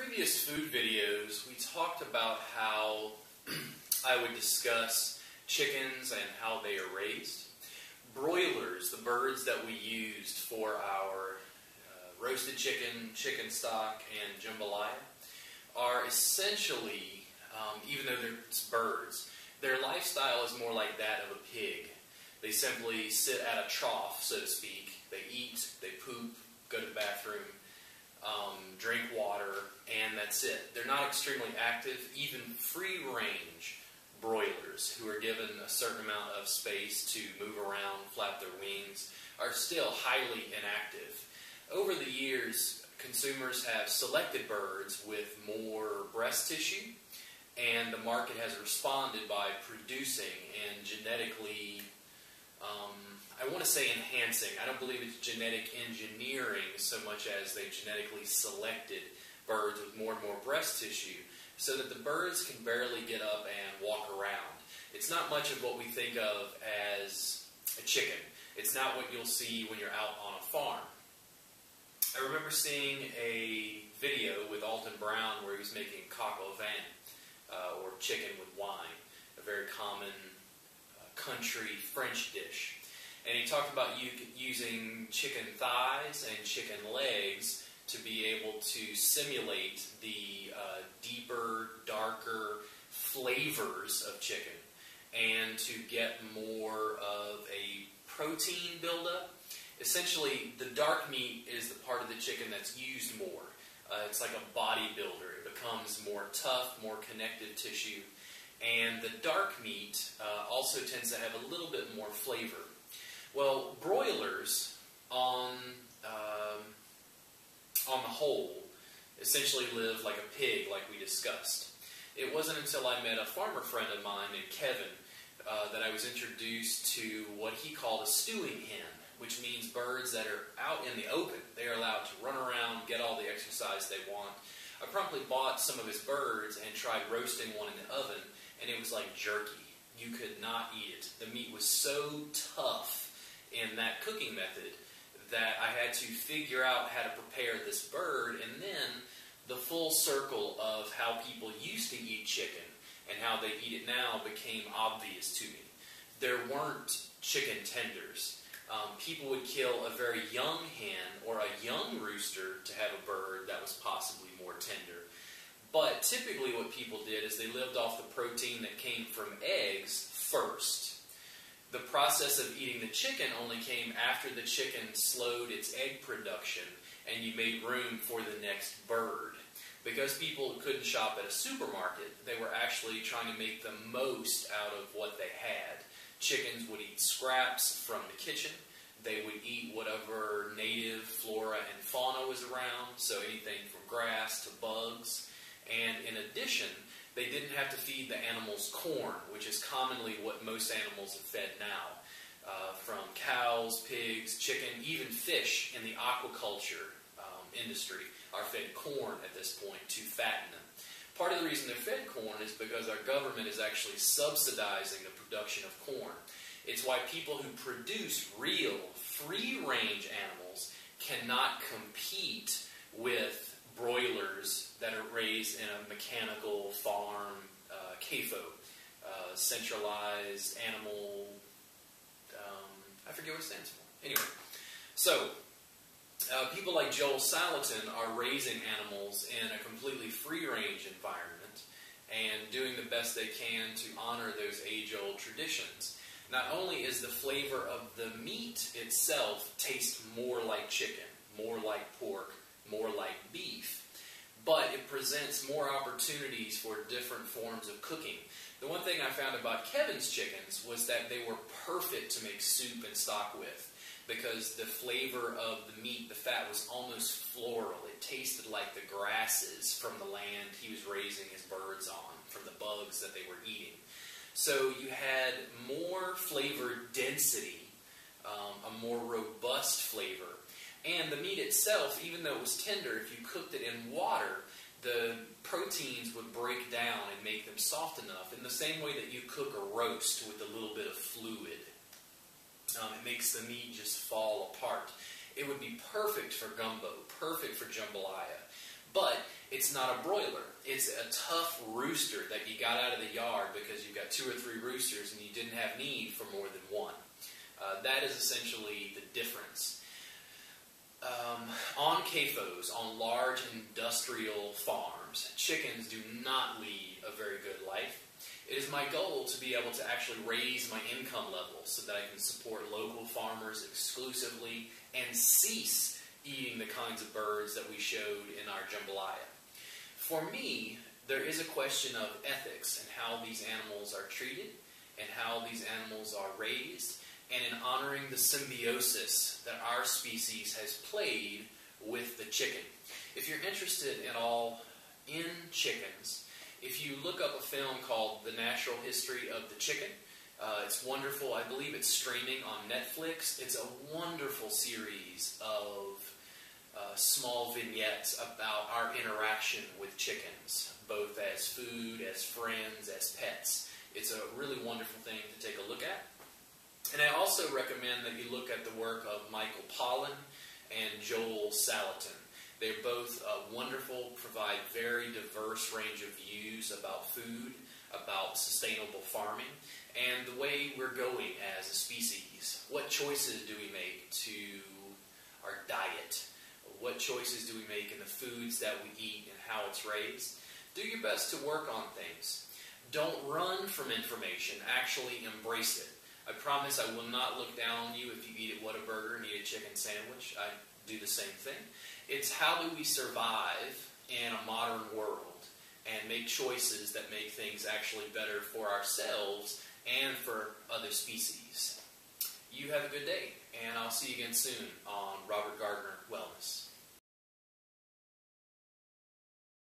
previous food videos, we talked about how I would discuss chickens and how they are raised. Broilers, the birds that we used for our roasted chicken, chicken stock, and jambalaya, are essentially, even though they're birds, their lifestyle is more like that of a pig. They simply sit at a trough, so to speak. They eat, they poop, go to the bathroom, drink water, and that's it. They're not extremely active. Even free-range broilers, who are given a certain amount of space to move around, flap their wings, are still highly inactive. Over the years, consumers have selected birds with more breast tissue, and the market has responded by producing and genetically, I want to say enhancing. I don't believe it's genetic engineering so much as they've genetically selected birds with more and more breast tissue so that the birds can barely get up and walk around. It's not much of what we think of as a chicken. It's not what you'll see when you're out on a farm. I remember seeing a video with Alton Brown where he was making coq au vin, or chicken with wine, a very common country French dish. And he talked about using chicken thighs and chicken legs to be able to simulate the deeper, darker flavors of chicken and to get more of a protein buildup. Essentially, the dark meat is the part of the chicken that's used more. It's like a bodybuilder. It becomes more tough, more connective tissue. And the dark meat also tends to have a little bit more flavor. Well, broilers, on the whole, essentially live like a pig, like we discussed. It wasn't until I met a farmer friend of mine named Kevin that I was introduced to what he called a stewing hen, which means birds that are out in the open. They are allowed to run around, get all the exercise they want. I promptly bought some of his birds and tried roasting one in the oven, and it was like jerky. You could not eat it. The meat was so tough in that cooking method that I had to figure out how to prepare this bird, and then the full circle of how people used to eat chicken and how they eat it now became obvious to me. There weren't chicken tenders. People would kill a very young hen or a young rooster to have a bird that was possibly more tender. But typically what people did is they lived off the protein that came from eggs first. The process of eating the chicken only came after the chicken slowed its egg production and you made room for the next bird. Because people couldn't shop at a supermarket, they were actually trying to make the most out of what they had. Chickens would eat scraps from the kitchen. They would eat whatever native flora and fauna was around, so anything from grass to bugs. And in addition, they didn't have to feed the animals corn, which is commonly what most animals are fed now. From cows, pigs, chicken, even fish in the aquaculture industry are fed corn at this point to fatten them. Part of the reason they're fed corn is because our government is actually subsidizing the production of corn. It's why people who produce real, free-range animals cannot compete with broilers that are raised in a mechanical farm, CAFO, centralized animal, I forget what it stands for. Anyway, so people like Joel Salatin are raising animals in a completely free-range environment and doing the best they can to honor those age-old traditions. Not only is the flavor of the meat itself taste more like chicken, more like pork, more like beef, but it presents more opportunities for different forms of cooking. The one thing I found about Kevin's chickens was that they were perfect to make soup and stock with because the flavor of the meat, the fat, was almost floral. It tasted like the grasses from the land he was raising his birds on, from the bugs that they were eating. So you had more flavor density, a more robust flavor. And the meat itself, even though it was tender, if you cooked it in water, the proteins would break down and make them soft enough in the same way that you cook a roast with a little bit of fluid. It makes the meat just fall apart. It would be perfect for gumbo, perfect for jambalaya. But it's not a broiler. It's a tough rooster that you got out of the yard because you've got 2 or 3 roosters and you didn't have need for more than one. That is essentially the difference. On CAFOs, on large industrial farms, chickens do not lead a very good life. It is my goal to be able to actually raise my income level so that I can support local farmers exclusively and cease eating the kinds of birds that we showed in our jambalaya. For me, there is a question of ethics and how these animals are treated and how these animals are raised, and in honoring the symbiosis that our species has played with the chicken. If you're interested at all in chickens, if you look up a film called The Natural History of the Chicken, it's wonderful. I believe it's streaming on Netflix. It's a wonderful series of small vignettes about our interaction with chickens, both as food, as friends, as pets. It's a really wonderful thing to take a look at. And I also recommend that you look at the work of Michael Pollan and Joel Salatin. They're both wonderful, provide very diverse range of views about food, about sustainable farming, and the way we're going as a species. What choices do we make to our diet? What choices do we make in the foods that we eat and how it's raised? Do your best to work on things. Don't run from information. Actually embrace it. I promise I will not look down on you if you eat at Whataburger and eat a chicken sandwich. I do the same thing. It's how do we survive in a modern world and make choices that make things actually better for ourselves and for other species. You have a good day, and I'll see you again soon on Robert Gardner Wellness.